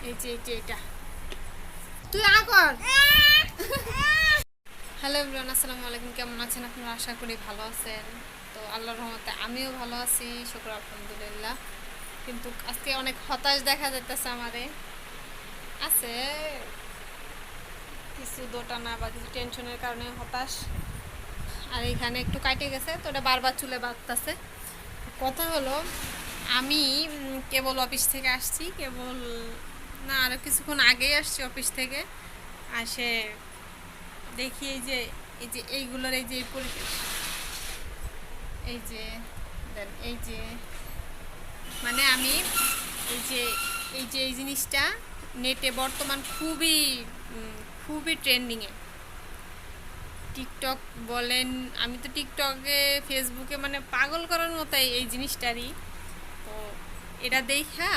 এই যে এটা তুই কর। হ্যালো এভরিওয়ান, আসসালামু আলাইকুম। কেমন আছেন আপনারা? আশা করি ভালো আছেন। তো আল্লাহর রহমতে আমিও ভালো আছি, শুকর আলহামদুলিল্লাহ। কিন্তু আজকে অনেক হতাশ দেখা যাইতেছে আমারে। আছে কিছু দোটানা বা কিছু টেনশনের কারণে হতাশ। আর এখানে একটু কাটে গেছে, তো ওটা বারবার চুলে বাঁধতেছে। কথা হলো, আমি কেবল অফিস থেকে আসছি, কেবল না আরও কিছুক্ষণ আগেই আসছি অফিস থেকে। আসে দেখি এই যে এইগুলোর এই যে এই যে দেন এই যে মানে আমি এই যে এই জিনিসটা নেটে বর্তমান খুবই ট্রেন্ডিংয়ে। টিকটক বলেন, আমি তো টিকটকে ফেসবুকে মানে পাগল করার মতো এই জিনিসটারই। তো এটা দেখা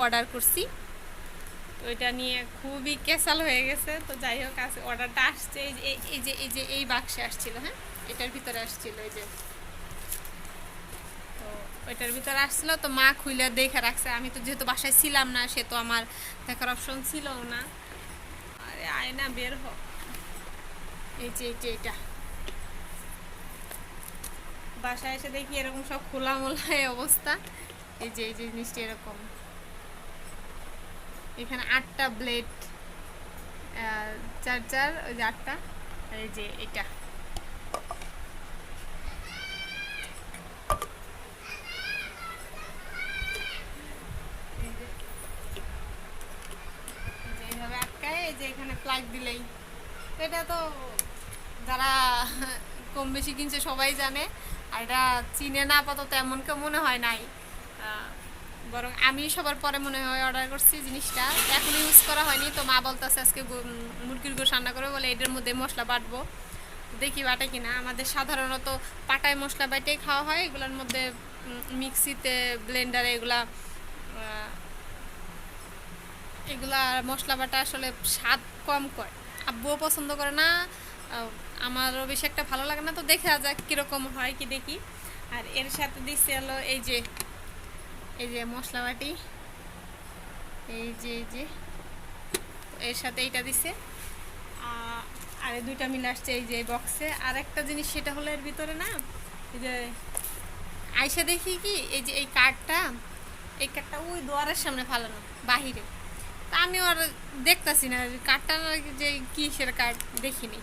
অর্ডার করছি। তো এটা নিয়ে খুবই ক্যাসাল হয়ে গেছে। তো যাই হোক, আছে অর্ডারটা আসছে এই বাক্সে আসছিল। হ্যাঁ, এটার ভিতরে আসছিল এই যে। তো ওইটার ভিতরে আসছিল, তো মা খুলে দেখে রাখছে। আমি তো যেহেতু বাসায় ছিলাম না, সে তো আমার দেখার অপশন ছিল না। আরে আয়না বের হ। এটা বাসায় এসে দেখি এরকম সব খোলা মোলা অবস্থা। এই যে জিনিসটা এরকম। এখানে 8টা ব্লেড, চার্জার, ওই যে 8টা। আর এই যে এটা এইভাবে আটকায়, এই যে এখানে প্লাগ দিলেই। তো এটা তো যারা কম বেশি কিনছে সবাই জানে। আর এটা চিনে না আপাতত, এমন কেউ মনে হয় নাই। বরং আমি সবার পরে মনে হয় অর্ডার করছি জিনিসটা, এখন ইউজ করা হয়নি। তো মা বলতেছে আজকে মুরগির গোশ রান্না করে, বলে এটার মধ্যে মশলা বাটবো। দেখি বাটে কিনা। আমাদের সাধারণত পাটায় মশলা বাটেই খাওয়া হয়, এগুলোর মধ্যে মিক্সিতে, ব্লেন্ডারে এগুলা মশলা বাটা আসলে স্বাদ কম করে। আব্বুও পছন্দ করে না, আমারও বেশি একটা ভালো লাগে না। তো দেখা যাক কীরকম হয়, কি দেখি। আর এর সাথে দিচ্ছে হলো এই যে মশলা বাটি, এই যে এর সাথে এইটা দিছে। আর এই দুইটা মিলে আসছে এই যে বক্সে। আর একটা জিনিস, সেটা হলো এর ভিতরে না, এই যে আইসা দেখি কি, এই যে এই কার্ডটা ওই দুয়ারের সামনে ফালানো বাহিরে। তা আমি আর দেখতাছি না কার্ডটা, যে কিসের কার্ড দেখিনি,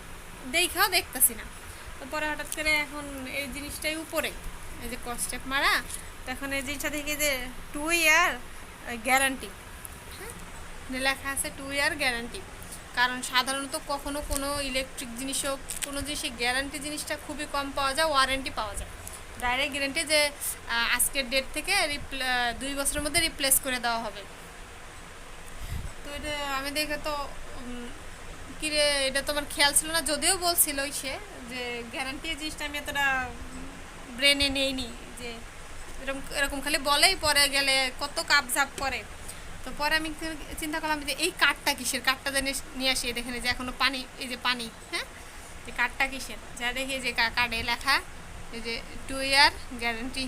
দেখাও দেখতাছি না। তারপরে হঠাৎ করে এখন এই জিনিসটাই উপরে, এই যে কস্টেপ মারা। তো এখন এই জিনিসটা দেখি যে 2 ইয়ার গ্যারান্টি। হ্যাঁ, লেখা আছে 2 ইয়ার গ্যারান্টি। কারণ সাধারণত কখনো কোনো ইলেকট্রিক জিনিসও, কোনো জিনিসের গ্যারান্টি জিনিসটা খুবই কম পাওয়া যায়, ওয়ারেন্টি পাওয়া যায়। ডাইরেক্ট গ্যারান্টি যে আজকের ডেট থেকে 2 বছরের মধ্যে রিপ্লেস করে দেওয়া হবে। তো এটা আমি দেখে তো কিরে, এটা তোমার খেয়াল ছিল না? যদিও বলছিল সে যে গ্যারান্টি জিনিসটা, আমি এতটা ব্রেনে নেইনি যে এরকম এরকম খালি বলেই, পরে গেলে কত কাপ ঝাপ করে। তো পরে আমি চিন্তা করলাম যে এই কার্ডটা কিসের, কার্ডটা জানি নিয়ে আসি। দেখেন যে এখনো পানি, এই যে পানি। হ্যাঁ, এই কার্ডটা কিসের, যা দেখি যে কার্ডে লেখা এই যে 2 ইয়ার গ্যারান্টি।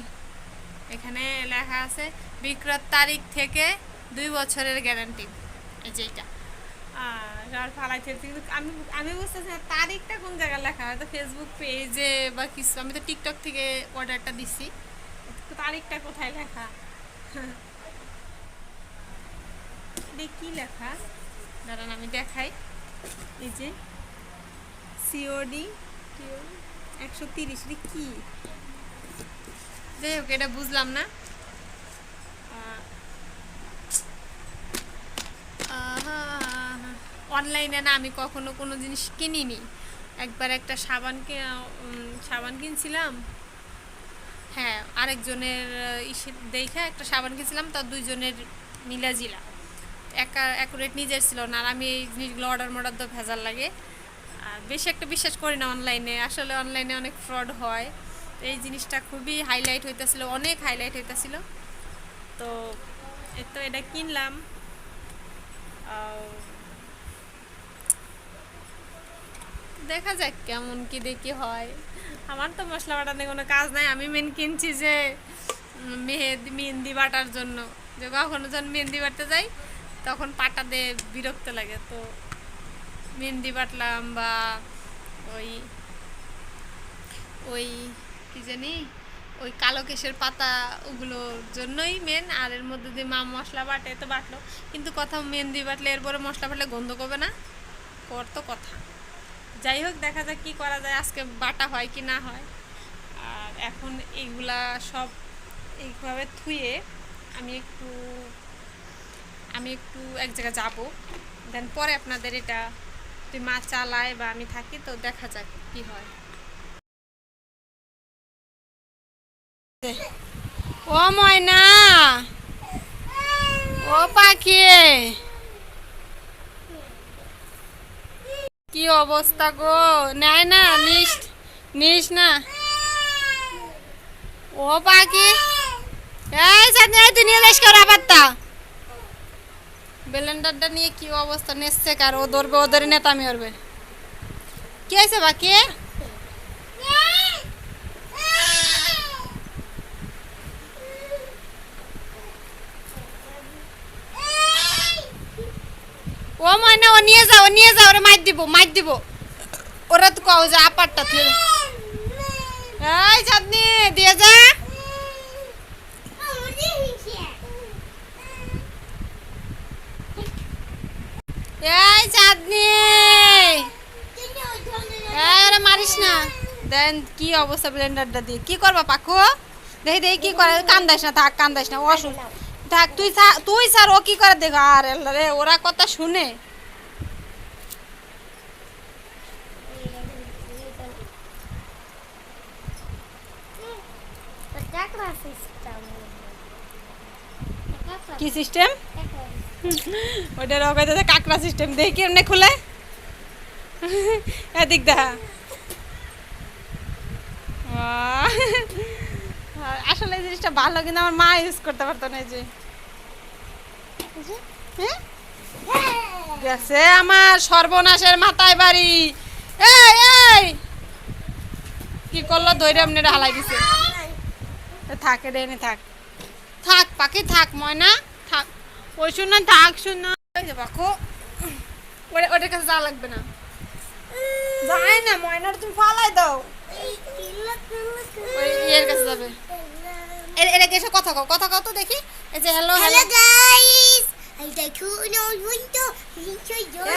এখানে লেখা আছে বিক্রয় তারিখ থেকে 2 বছরের গ্যারান্টি। এই যে এটা আর ফালাইছে, কিন্তু আমি বুঝতেছি না তারিখটা কোন জায়গায় লেখা। হয়তো ফেসবুক পেজে বা কিছু, আমি তো টিকটক থেকে অর্ডারটা দিছি, তারিখটা কোথায় লেখা? কি লেখা, দাঁড়ান আমি দেখাই। এই যে সিওডি 130, কি? যাই হোক, এটা বুঝলাম না। অনলাইনে না আমি কখনো কোনো জিনিস কিনিনি। একবার একটা সাবান কিনছিলাম। হ্যাঁ, আরেকজনের দেখে একটা সাবান কিনছিলাম, তার 2 জনের মিলাজিলা অ্যাকুরেট নিজের ছিল না। আর আমি এই জিনিসগুলো অর্ডার তো ভেজাল লাগে। আর বেশি একটা বিশ্বাস করি না অনলাইনে, আসলে অনলাইনে অনেক ফ্রড হয়। তো এই জিনিসটা খুবই হাইলাইট হইতেছিল, অনেক হাইলাইট হইতেছিল। তো এটা কিনলাম। দেখা যাক কেমন কি দেখি হয়। আমার তো মশলা বাটাতে কোনো কাজ নাই। আমি মেন কিনছি যে মেহেন্দি বাটার জন্য, যে কখনো যখন মেহেন্দি বাটতে যাই তখন পাটা দিয়ে বিরক্ত লাগে, তো মেহেন্দি বাটলাম বা ওই ওই কি জানি ওই কালো কেশের পাতা, ওগুলোর জন্যই মেন। আর এর মধ্যে দিয়ে মা মশলা বাটে তো বাটলো, কিন্তু কথা মেহেন্দি বাটলে এরপরে মশলা বাটলে গন্ধ করবে না, কর তো কথা। যাই হোক, দেখা যাক কী করা যায়, আজকে বাটা হয় কি না হয়। আর এখন এইগুলা সব এইভাবে থুয়ে আমি একটু এক জায়গায় যাবো, দেন পরে আপনাদের এটা তুই মা চালায় বা আমি থাকি, তো দেখা যাক কি হয়। ও ময়না, ও পাখি, কি অবস্থা গো, নেয় না, নিস না। ও পাখি, এই সাথে তুই নিয়ে যাস কর আবারটা। ব্লেন্ডারটা নিয়ে কি অবস্থা, নেচছে কার, ও ধরবে, ওদের নেতামি করবে। কি হয়েছে বাকি? ও ময়না, ও নিয়ে যাও, ওরা মাইর দিব। ওরা তো কও যে আপারটা তুই, এই চাঁদনি দিয়ে যা। এই চাঁদনি, আরে মারিস না। দেন কি অবস্থা ব্লেন্ডারটা দিয়ে, কি করবা পাখু? দেখি কি করে, কান্দাইস না, থাক কান্দাইস না, অসুখ থাক, তুই স্যার ও কি করে দেখো। আর রে, ওরা কথা শুনে। কি সিস্টেম? ওটা রকাইতে কাকড়া সিস্টেম, দেখি কেমনে খুলে। এদিক দেখা, আসলে এই জিনিসটা ভালো, কিন্তু আমার মা ইউজ করতে পারতো না। যে গেছে আমার সর্বনাশের মাথায় বাড়ি। এই কি করলো, ধৈর্য এমনি হালাই দিছে। থাকে রেনে থাক পাখি, থাক ময়না, থাক। ওই শুন থাক, শুন পাখো, ওটার কাছে যাওয়া লাগবে না, যায় না। ময়নার তুমি ফালাই দাও, ওই ইয়ের কাছে যাবে। এটাকে এসে কথা কও তো দেখি। এই যে হ্যালো গাইস, এই দেখুন ওই বন্ধু নিচে জলে,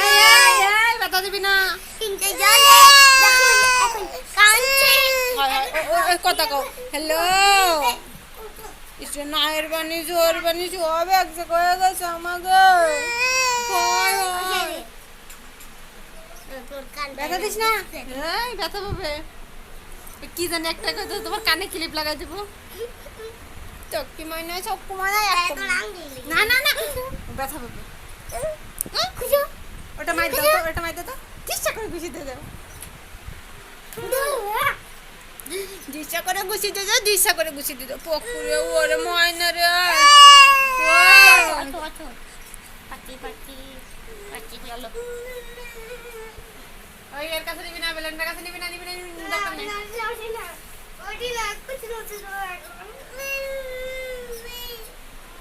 এই কথা দিবি না, নিচে জলে দেখুন এখন কাঁদছে। ওই কথা কও, হ্যালো ইসে নায়ের বানি জোর বানি সব এক জায়গায় হয়ে গেছে আমাকে। ব্যথা দিস না, এই ব্যথা পাবে। কি জানি একটা কথা, তোমার কানে ক্লিপ লাগাই দেবো। চক্কি ময়না, না না না, ব্যথা পাবে। ওটা মাইর দাও তো, ওটা মাইর দাও তো, চেষ্টা করে ঘুষি দিয়ে দাও, দিশা করে ঘুষি দিয়ে দাও, দিশা করে ঘুষি দিয়ে দাও। পকুরে ওরে ময়না রে, ওই এর কাছে নিবি না, বেলেন্ডার কাছে নিবি না, দরকার নেই।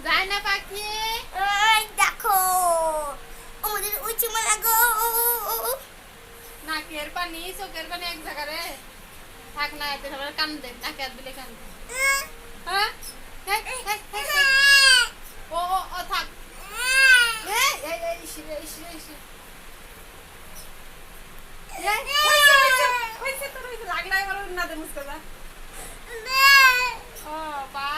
যায় না পাখি, দেখো আমাদের উঁচু মালা গো, নাকের পানি চোখের পানি এক জায়গা রে, থাক না, এতে সবার কান্দে, নাকে হাত দিলে কান্দে। হ্যাঁ ও থাক, লাগলাই বলো না, দে মুস্কা যা। ও পা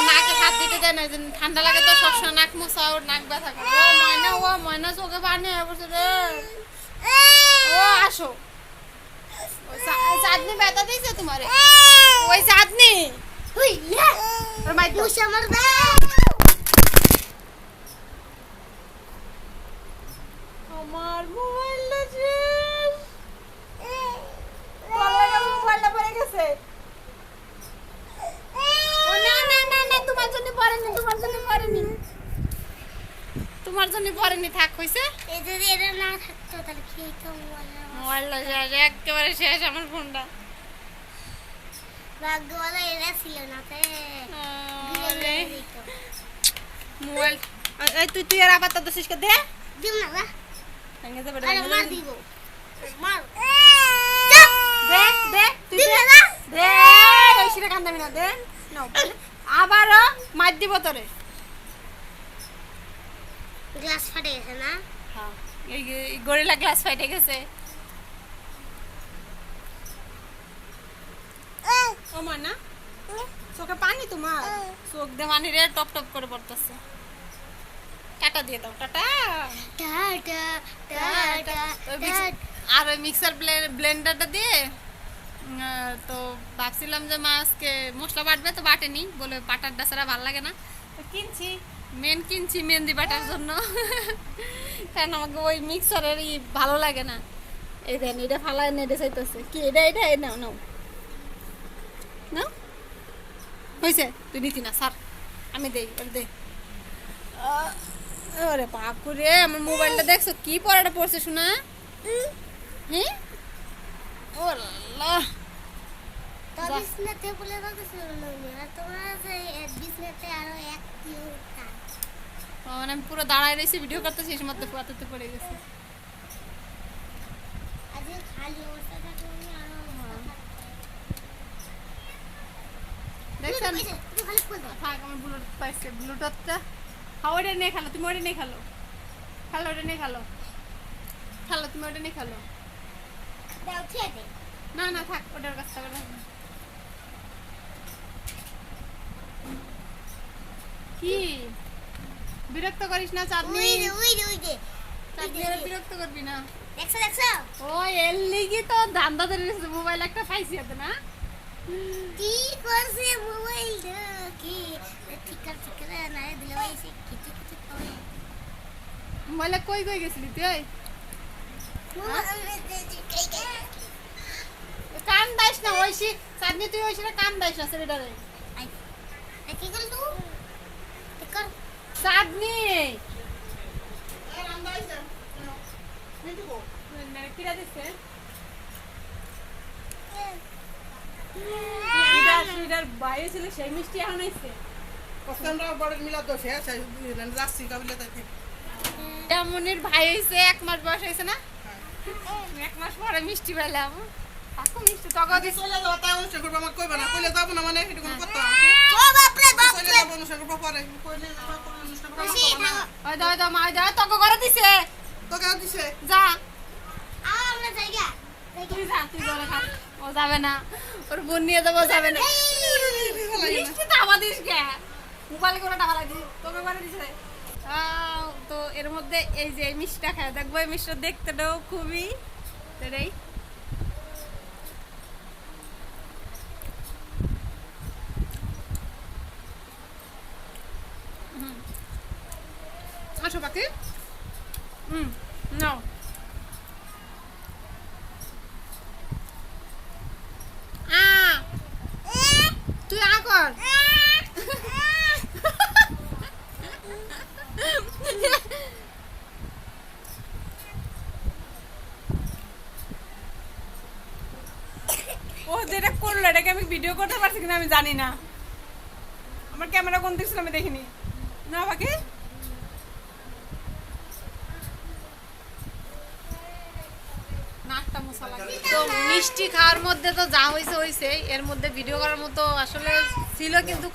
নাকে হাত দিতে দেয় না, ঠান্ডা লাগে তো সবসময় নাক মুছা, ওর নাক ব্যথা করে। ও ময়না চোখে পানি হয়ে পড়ছে রে। ও আসো, চাঁদনি ব্যথা দিয়েছে তোমারে, ওই চাঁদনি আমার মোবাইলটা শেষ, মোবাইলটা পড়ে গেছে। তোমার জন্য পরেনি, থাক হইছে। যদি এটা না থাকতো তাহলে খেতাম। মোবাইলটা শেষ, একেবারে শেষ আমার ফোনটা। ভাগ্যবালা এরা ছিল না তে আরে মোবাইল এই তুই আর আবার তো দছিস কে দে দিম না না ভেঙে যাবে আরে মার দিব মার দে দে তুই দিম দে না দে এই শিরে কান্দাবি না দে নাও আবারও মার দিব তোরে গ্লাস ফাটে গেছে না হ্যাঁ এই গরিলা গ্লাস ফাইটে গেছে ও মা না চোখে পানি তোমার চোখ দিয়ে পানি রে টপ টপ করে পড়তেছে টাটা দিয়ে দাও টাটা টাটা টাটা আর ওই মিক্সার ব্লেন্ডারটা দিয়ে তো ভাবছিলাম যে মা আজকে মশলা বাটবে তো বাটেনি বলে বাটারটা ছাড়া ভালো লাগে না তো কিনছি মেহেন্দি বাটার জন্য কারণ আমাকে ওই মিক্সারের ভালো লাগে না এই দেন এটা ফালাই নেড়ে চাইতেছে কি এটা নাও নাও নাও হয়েছে তুই নিতি না স্যার আমি দেই ওর দে ওরে বাপুরে আমার মোবাইলটা দেখছো কি পড়াটা পড়ছে শোনা হ্যাঁ ও আল্লাহ তো বিছনাতে বলে রাখছিল না তোমরা যে বিছনাতে আরো এক কিলো কাজ আমি পুরো দাঁড়ায় রয়েছি ভিডিও করতেছি সেই সময় পুরাতে পড়ে গেছে আজ খালি অবস্থা থাকলে আরো দেখছেন তুই খালি ফুল দাও থাক আমার ব্লুটুথ পাইছে ব্লুটুথটা হ্যাঁ ওইটা নিয়ে খেলো তুমি ওইটা নিয়ে খেলো ওইটা নিয়ে খেলো তুমি ওইটা নিয়ে খেলো দাও ঠিক আছে না না থাক ওটার কাছটা কি বিরক্ত করিস না চাঁদনি ওই যে চাঁদনি বিরক্ত করবি না দেখছো ও এর লিগি তো ধান্দা ধরে রেখেছে মোবাইল একটা পাইছি এত না কি করছে মোবাইল কি ঠিক করে না দিলে ভাই সে কিছু করে মোবাইলে কই গেছিলি তুই কান দাইস না ওইসি চাঁদনি তুই ওইসি কান দাইস না সেটারে কি করল তুই কর চাঁদনি কিরা দিচ্ছে বাইরে ছিল সেই মিষ্টি এখন আইছে মনির ভাই হয়েছে 1 মাস বয়স হয়েছে না 1 মাস পরে মিষ্টি পেলাম কাকু মিষ্টি তখন তক করে দিছে যা তুই যা তুই ঘরে খা ও যাবে না ওর বোন নিয়ে যাবো যাবে না মিষ্টি তো আমাদের কে মোবাইল করে টাকা লাগি তোকে করে দিছে তো এর মধ্যে এই যে এই মিষ্টিটা খায় দেখবো এই মিষ্টিটা দেখতেটাও খুবই এটাই আসো পাখি নাও তুই আ কর ও যেটা করলো এটাকে আমি ভিডিও করতে পারছি কিনা আমি জানি না আমার ক্যামেরা কোন দিক ছিল আমি দেখিনি না বাকি তো মিষ্টি খাওয়ার মধ্যে তো যা হয়েছে এর মধ্যে ভিডিও করার মতো আসলে ছিল কিন্তু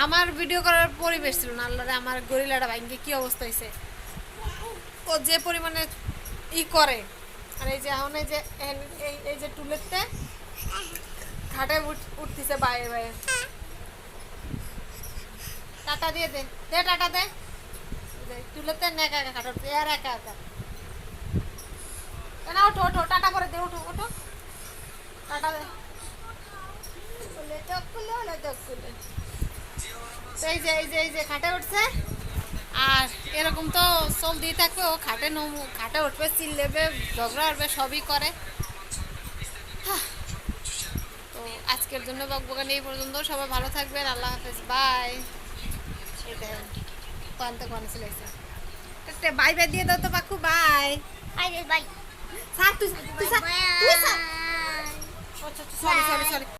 আমার ভিডিও করার পরিবেশ ছিল না আল্লাহরে আমার গরিলাটা ভাঙ্গে কি অবস্থা হয়েছে ও যে পরিমাণে করে আর এই যে এখন এই যে টুলেতে ঘাটে উঠতেছে বাইরে বাইরে টাটা দিয়ে দে টাটা দে টুলেতে একা একা ঘাটে উঠতে আর একা একা না ওঠো টাটা করে দে ওঠো টাটা দে এই যে খাটে উঠছে আর এরকম তো চলতেই থাকবে ও খাটে উঠবে চিল্লেবে ঝগড়া উঠবে সবই করে তো আজকের জন্য বকবকানি এই পর্যন্ত সবাই ভালো থাকবেন আল্লাহ হাফেজ বাই বাই বাই দিয়ে দাও তো পাখু বাই বাই তুই সরি